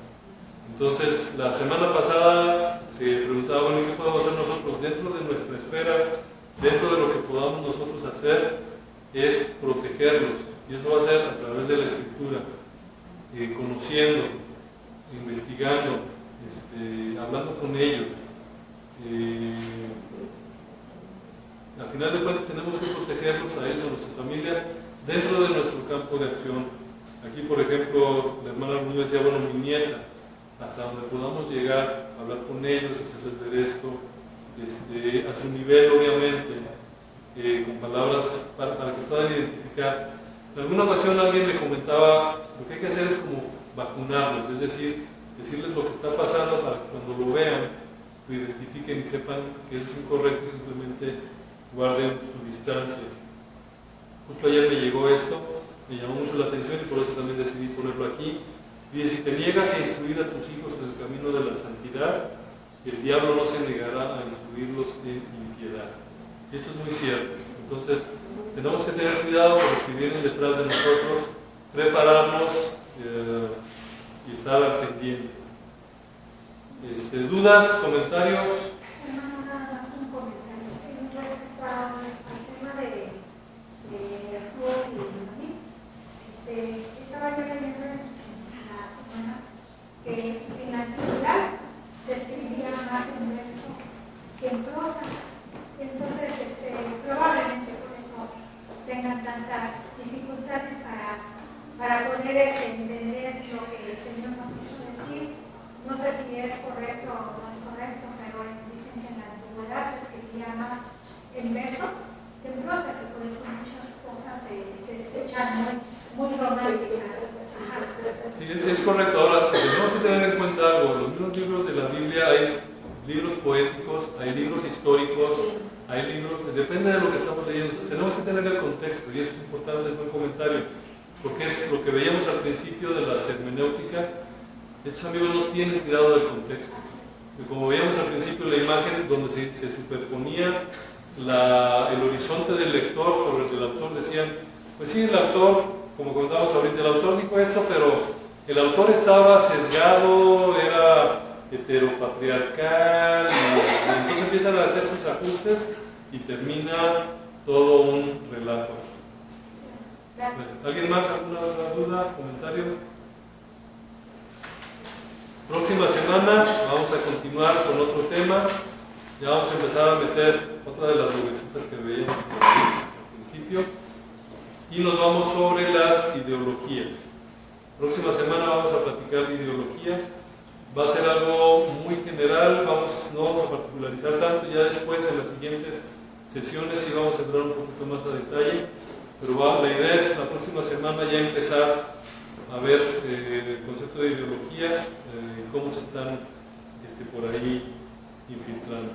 A: Entonces, la semana pasada se preguntaba, bueno, ¿qué podemos hacer nosotros dentro de nuestra esfera, dentro de lo que podamos nosotros hacer? Es protegerlos, y eso va a ser a través de la escritura, conociendo, investigando, hablando con ellos. Al final de cuentas tenemos que protegerlos a ellos, a nuestras familias, dentro de nuestro campo de acción. Aquí, por ejemplo, la hermana Muñoz decía, bueno, mi nieta, hasta donde podamos llegar, hablar con ellos, hacerles ver esto, a su nivel, obviamente, con palabras para que puedan identificar. En alguna ocasión alguien me comentaba, lo que hay que hacer es como vacunarlos, es decir, decirles lo que está pasando para que cuando lo vean, lo identifiquen y sepan que eso es incorrecto y simplemente guarden su distancia. Justo ayer me llegó esto, me llamó mucho la atención y por eso también decidí ponerlo aquí. Dice, si te niegas a instruir a tus hijos en el camino de la santidad, el diablo no se negará a instruirlos en impiedad. Y esto es muy cierto. Entonces, tenemos que tener cuidado con los que vienen detrás de nosotros, prepararnos y estar al pendiente. ¿Dudas, comentarios?
E: Hermano, nada más un comentario. Respecto al tema de Ruth y Benjamín, estaba yo leyendo en la semana que en la antigüedad se escribía más en verso que en prosa. Entonces, probablemente por eso tengan tantas dificultades para poder entender lo que el Señor nos quiso decir. No sé si es correcto o no es correcto, pero dicen que en la antigüedad se escribía más en verso que en prosa, que por eso muchas cosas se escuchan muy románticas.
A: Sí, es correcto. Ahora, tenemos que tener en cuenta algo. Los mismos libros de la Biblia hay libros poéticos, hay libros históricos, hay libros, depende de lo que estamos leyendo. Entonces, tenemos que tener el contexto, y eso es importante, es buen comentario, porque es lo que veíamos al principio de las hermenéuticas. Estos amigos no tienen cuidado del contexto. Y como veíamos al principio la imagen donde se superponía el horizonte del lector sobre el del autor, decían, pues sí, el autor, como contábamos ahorita, el autor dijo esto, pero el autor estaba sesgado, era heteropatriarcal, y entonces empiezan a hacer sus ajustes y termina todo un relato. ¿Alguien más? ¿Alguna duda? ¿Comentario? Próxima semana vamos a continuar con otro tema. Ya vamos a empezar a meter otra de las nubecitas que veíamos al principio. Y nos vamos sobre las ideologías. Próxima semana vamos a platicar de ideologías. Va a ser algo muy general, no vamos a particularizar tanto. Ya después, en las siguientes sesiones, sí vamos a entrar un poquito más a detalle. Pero la idea es la próxima semana ya empezar a ver el concepto de ideologías, cómo se están por ahí infiltrando.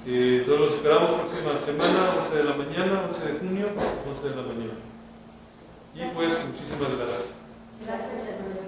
A: Entonces los esperamos próxima semana, 11 de la mañana, 11 de junio, 11 de la mañana. Y pues muchísimas gracias.
B: Gracias, hermano.